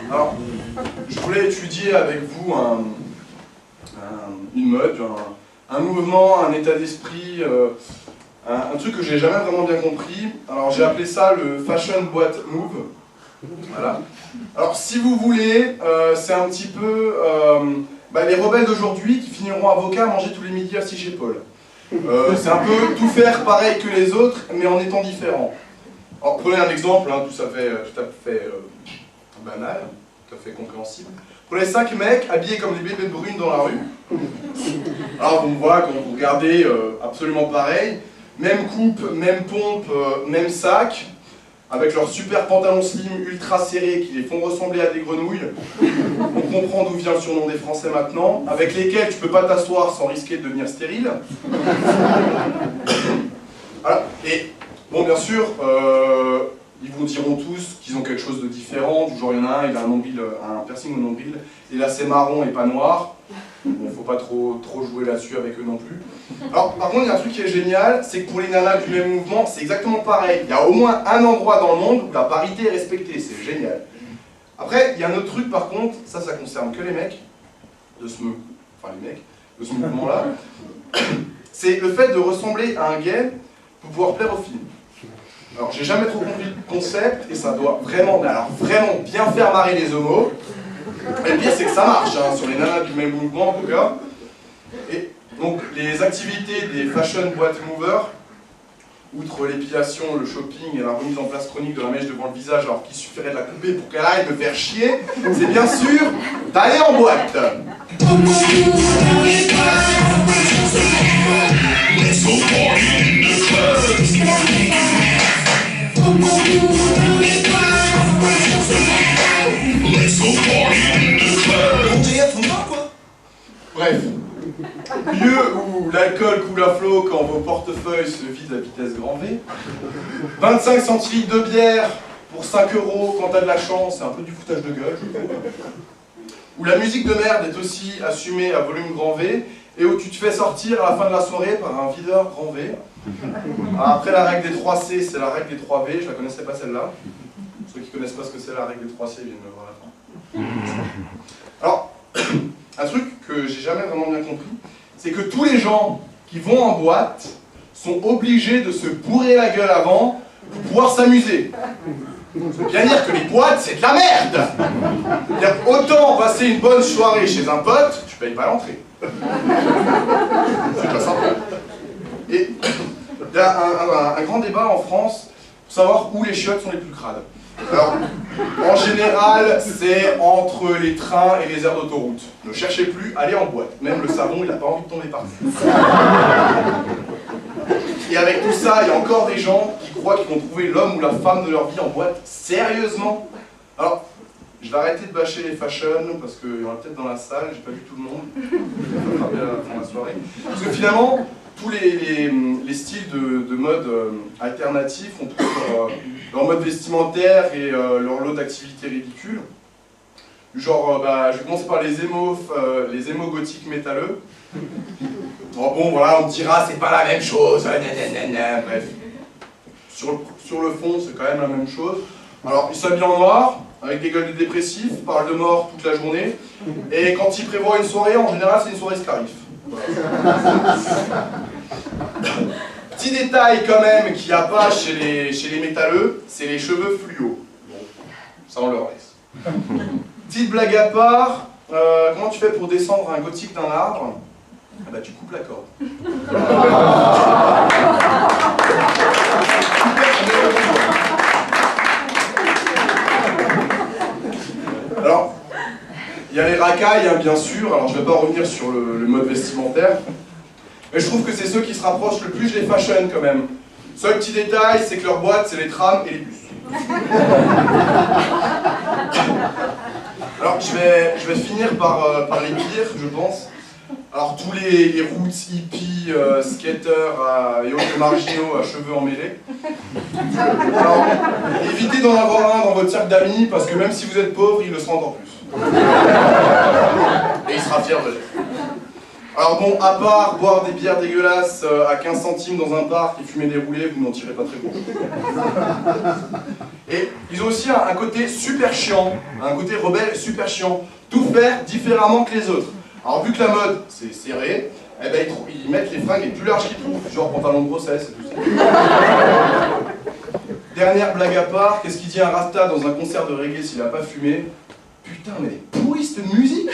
Alors, je voulais étudier avec vous une mode, un mouvement, un état d'esprit, un truc que j'ai jamais vraiment bien compris. Alors j'ai appelé ça le Fashion Boîte Move. Voilà. Alors si vous voulez, c'est un petit peu les rebelles d'aujourd'hui qui finiront avocats à manger tous les midis assis chez Paul. C'est un peu tout faire pareil que les autres, mais en étant différent. Alors prenez un exemple, hein, tout à fait banal, tout à fait compréhensible. Prenez 5 mecs habillés comme des bébés brunes dans la rue. Alors vous me voyez quand vous regardez absolument pareil, même coupe, même pompe, même sac, avec leurs super pantalons slim ultra serrés qui les font ressembler à des grenouilles. On comprend d'où vient le surnom des Français maintenant, avec lesquels tu peux pas t'asseoir sans risquer de devenir stérile. Voilà. Et bon, bien sûr, ils vous diront tous qu'ils ont quelque chose de différent, du genre il y en a un, il a un piercing au nombril, et là c'est marron et pas noir. Bon, faut pas trop jouer là-dessus avec eux non plus. Alors, par contre, il y a un truc qui est génial, c'est que pour les nanas du même mouvement, c'est exactement pareil. Il y a au moins un endroit dans le monde où la parité est respectée, c'est génial. Après, il y a un autre truc par contre, ça concerne que les mecs, de ce mouvement-là, c'est le fait de ressembler à un gay pour pouvoir plaire aux filles. Alors, j'ai jamais trop compris le concept, et ça doit vraiment bien faire marrer les homos. Et le pire, c'est que ça marche, hein, sur les nanas du même mouvement en tout cas. Et donc, les activités des fashion boîte movers, outre l'épilation, le shopping et la remise en place chronique de la mèche devant le visage alors qu'il suffirait de la couper pour qu'elle arrête de faire chier, c'est bien sûr d'aller en boîte. Bref, lieu où l'alcool coule à flot quand vos portefeuilles se vident à vitesse grand V, 25 centilitres de bière pour 5 € quand t'as de la chance, c'est un peu du foutage de gueule, je trouve. Où la musique de merde est aussi assumée à volume grand V, et où tu te fais sortir à la fin de la soirée par un videur grand V. Alors après la règle des 3 C, c'est la règle des 3 V, je la connaissais pas celle-là. Ceux qui connaissent pas ce que c'est la règle des 3 C viennent me voir à la fin. Alors, un truc que j'ai jamais vraiment bien compris, c'est que tous les gens qui vont en boîte sont obligés de se bourrer la gueule avant pour pouvoir s'amuser. Ça veut bien dire que les boîtes, c'est de la merde! C'est-à-dire, autant passer une bonne soirée chez un pote, tu payes pas l'entrée. C'est pas sympa. Et il y a un grand débat en France pour savoir où les chiottes sont les plus crades. Alors, en général, c'est entre les trains et les aires d'autoroute. Ne cherchez plus, allez en boîte. Même le savon, il n'a pas envie de tomber par terre. Et avec tout ça, il y a encore des gens qui croient qu'ils vont trouver l'homme ou la femme de leur vie en boîte. Sérieusement? Alors, je vais arrêter de bâcher les fashion, parce qu'il y en a peut-être dans la salle, j'ai pas vu tout le monde. Je vais frapper à la fin de la soirée. Parce que finalement, tous les styles de mode alternatifs ont tous leur mode vestimentaire et leur lot d'activités ridicules. Du genre, je vais commencer par les émos gothiques métalleux. Oh, bon, voilà, on me dira, c'est pas la même chose, bref. Sur le fond, c'est quand même la même chose. Alors, ils s'habillent en noir, avec des gueules de dépressifs, parlent de mort toute la journée, et quand ils prévoient une soirée, en général, c'est une soirée scarif. Voilà. Petit détail quand même qu'il n'y a pas chez les métalleux, c'est les cheveux fluo. Bon, ça on leur laisse. Petite blague à part, comment tu fais pour descendre un gothique d'un arbre? Ah bah tu coupes la corde. Alors, il y a les racailles, hein, bien sûr, alors je ne vais pas revenir sur le mode vestimentaire. Mais je trouve que c'est ceux qui se rapprochent le plus des fashion quand même. Seul petit détail, c'est que leur boîte, c'est les trams et les bus. Alors, je vais finir par les pires, je pense. Alors, tous les roots, hippies, skaters et autres marginaux à cheveux emmêlés. Alors, évitez d'en avoir un dans votre cercle d'amis, parce que même si vous êtes pauvre, il le sera encore plus. Et il sera fier de l'être. Alors bon, à part boire des bières dégueulasses à 15 centimes dans un parc et fumer des roulés, vous n'en tirez pas très bon. Et ils ont aussi un côté super chiant, un côté rebelle super chiant. Tout faire différemment que les autres. Alors vu que la mode, c'est serré, eh ben, ils mettent les fringues les plus larges qu'ils trouvent, genre pantalon de grossesse et tout ça. Dernière blague à part, qu'est-ce qu'il dit un rasta dans un concert de reggae s'il a pas fumé? Putain, mais elle est pourrie cette musique.